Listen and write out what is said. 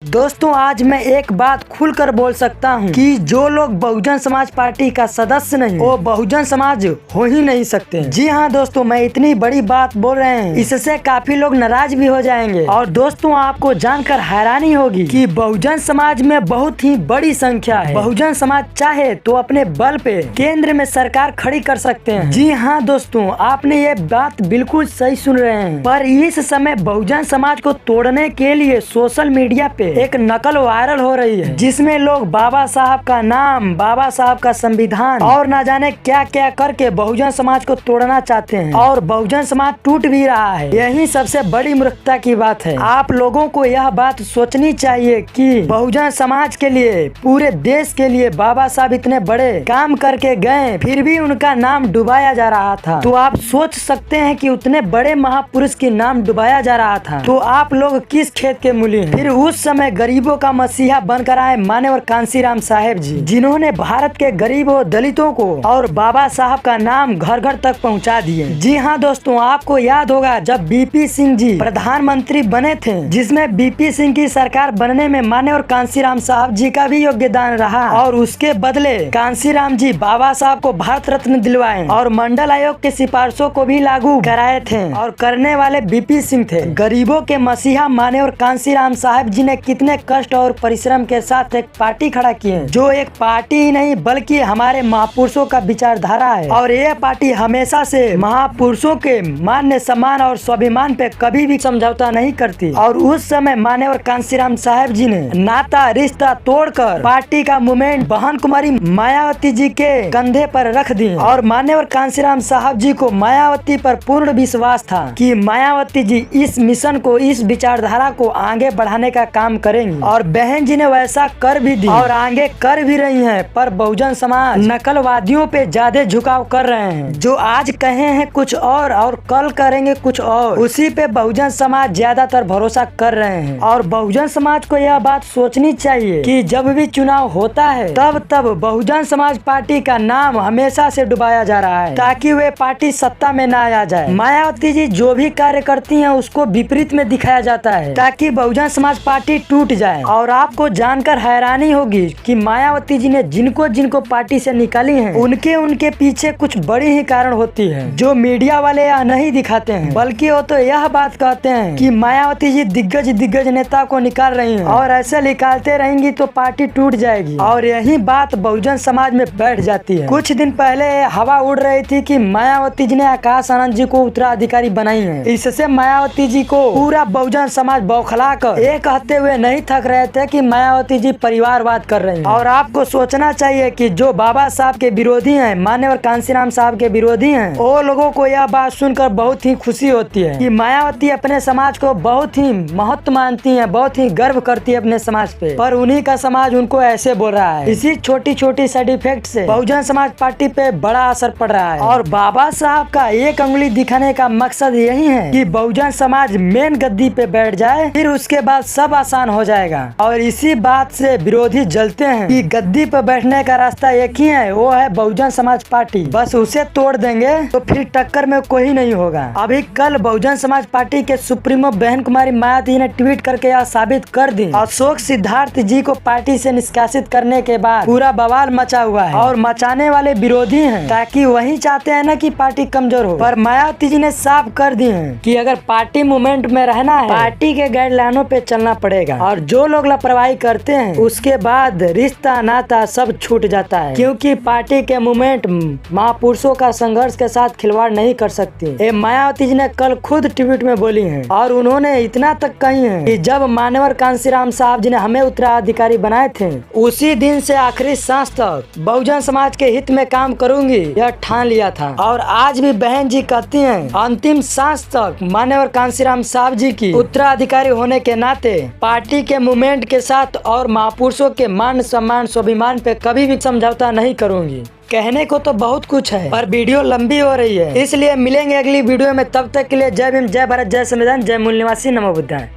दोस्तों आज मैं एक बात खुलकर बोल सकता हूँ कि जो लोग बहुजन समाज पार्टी का सदस्य नहीं वो बहुजन समाज हो ही नहीं सकते। जी हाँ दोस्तों, मैं इतनी बड़ी बात बोल रहे हैं, इससे काफी लोग नाराज भी हो जाएंगे। और दोस्तों आपको जानकर हैरानी होगी कि बहुजन समाज में बहुत ही बड़ी संख्या है। बहुजन समाज चाहे तो अपने बल पे केंद्र में सरकार खड़ी कर सकते हैं। जी हाँ दोस्तों, आपने ये बात बिल्कुल सही सुन रहे हैं। पर इस समय बहुजन समाज को तोड़ने के लिए सोशल मीडिया पे एक नकल वायरल हो रही है, जिसमें लोग बाबा साहब का नाम, बाबा साहब का संविधान और न जाने क्या क्या करके बहुजन समाज को तोड़ना चाहते हैं और बहुजन समाज टूट भी रहा है। यही सबसे बड़ी मूर्खता की बात है। आप लोगों को यह बात सोचनी चाहिए कि बहुजन समाज के लिए, पूरे देश के लिए बाबा साहब इतने बड़े काम करके गए, फिर भी उनका नाम डुबाया जा रहा था। तो आप सोच सकते हैं कि उतने बड़े महापुरुष की नाम डुबाया जा रहा था तो आप लोग किस खेत के मूली हैं। फिर उस समय गरीबों का मसीहा बनकर आए माननीय कांशीराम साहेब जी, जिन्होंने भारत के गरीबों, दलितों को और बाबा साहब का नाम घर घर तक पहुंचा दिए। जी हाँ दोस्तों, आपको याद होगा जब बीपी सिंह जी प्रधानमंत्री बने थे, जिसमें बीपी सिंह की सरकार बनने में माननीय कांशीराम साहब जी का भी योगदान रहा और उसके बदले कांशीराम जी बाबा साहब को भारत रत्न दिलवाए और मंडल आयोग के सिफारिशों को भी लागू कराए थे और करने वाले बीपी सिंह थे। गरीबों के मसीहा माननीय कांशीराम साहब जी ने कितने कष्ट और परिश्रम के साथ एक पार्टी खड़ा किए, जो एक पार्टी ही नहीं बल्कि हमारे महापुरुषों का विचारधारा है। और यह पार्टी हमेशा से महापुरुषों के मान सम्मान और स्वाभिमान पे कभी भी समझौता नहीं करती। और उस समय माननीय कांशीराम साहब जी ने नाता रिश्ता तोड़कर पार्टी का मूवमेंट बहन कुमारी मायावती जी के कंधे पर रख दी और माननीय कांशीराम साहब जी को मायावती पर पूर्ण विश्वास था कि मायावती जी इस मिशन को, इस विचारधारा को आगे बढ़ाने का काम करेंगी। और बहन जी ने वैसा कर भी दी और आगे कर भी रही हैं। पर बहुजन समाज नकलवादियों पे ज्यादा झुकाव कर रहे हैं, जो आज कहे हैं कुछ और कल करेंगे कुछ और, उसी पे बहुजन समाज ज्यादातर भरोसा कर रहे हैं। और बहुजन समाज को यह बात सोचनी चाहिए कि जब भी चुनाव होता है तब बहुजन समाज पार्टी का नाम हमेशा से डुबाया जा रहा है ताकि वे पार्टी सत्ता में ना आ जाए। मायावती जी जो भी कार्य करती हैं उसको विपरीत में दिखाया जाता है ताकि बहुजन समाज पार्टी टूट जाए। और आपको जानकर हैरानी होगी कि मायावती जी ने जिनको पार्टी से निकाली है उनके पीछे कुछ बड़ी ही कारण होती है, जो मीडिया वाले यह नहीं दिखाते हैं, बल्कि वो तो यह बात कहते हैं कि मायावती जी दिग्गज नेता को निकाल रही हैं और ऐसे निकालते रहेंगी तो पार्टी टूट जाएगी। और यही बात बहुजन समाज में बैठ जाती है। कुछ दिन पहले हवा उड़ रही थी कि मायावती जी ने आकाश आनंद जी को उत्तराधिकारी बनाई है। इससे मायावती जी को पूरा बहुजन समाज बौखला कर ये कहते हुए नहीं थक रहे थे कि मायावती जी परिवारवाद कर रही हैं। और आपको सोचना चाहिए कि जो बाबा साहब के विरोधी हैं, माननीय कांशीराम साहब के विरोधी हैं, वो लोगों को यह बात सुनकर बहुत ही खुशी होती है कि मायावती अपने समाज को बहुत ही महत्व मानती है, बहुत ही गर्व करती है अपने समाज पे। पर उन्हीं का समाज उनको ऐसे बोल रहा है। इसी छोटी साइड इफेक्ट से बहुजन समाज पार्टी पे बड़ा असर पड़ रहा है। और बाबा साहब का एक अंगुली दिखाने का मकसद यही है कि बहुजन समाज मेन गद्दी पे बैठ जाए, फिर उसके बाद सब आसान हो जाएगा। और इसी बात से विरोधी जलते हैं कि गद्दी पर बैठने का रास्ता एक ही है, वो है बहुजन समाज पार्टी। बस उसे तोड़ देंगे तो फिर टक्कर में कोई नहीं होगा। अभी कल बहुजन समाज पार्टी के सुप्रीमो बहन कुमारी मायावती ने ट्वीट करके यह साबित कर दी। अशोक सिद्धार्थ जी को पार्टी से निष्कासित करने के बाद पूरा बवाल मचा हुआ है और मचाने वाले विरोधी हैं, ताकि वही चाहते हैं ना कि पार्टी कमजोर हो। पर मायावती जी ने साफ कर दी है कि अगर पार्टी मूवमेंट में रहना है, पार्टी के गाइडलाइनों पे चलना पड़ेगा। और जो लोग लापरवाही करते हैं उसके बाद रिश्ता नाता सब छूट जाता है, क्योंकि पार्टी के मूवमेंट महापुरुषों का संघर्ष के साथ खिलवाड़ नहीं कर सकती। ये मायावती जी ने कल खुद ट्वीट में बोली हैं। और उन्होंने इतना तक कही है कि जब माननीय कांशीराम साहब जी ने हमें उत्तराधिकारी बनाए थे, उसी दिन से आखिरी सांस तक बहुजन समाज के हित में काम करूंगी, यह ठान लिया था। और आज भी बहन जी कहती हैं अंतिम सांस तक माननीय कांशीराम साहब जी की उत्तराधिकारी होने के नाते पार्टी के मूवमेंट के साथ और महापुरुषों के मान सम्मान स्वाभिमान पे कभी भी समझौता नहीं करूंगी। कहने को तो बहुत कुछ है पर वीडियो लंबी हो रही है, इसलिए मिलेंगे अगली वीडियो में। तब तक के लिए जय भीम, जय भारत, जय संविधान, जय मूल निवासी, नमो बुद्धाय।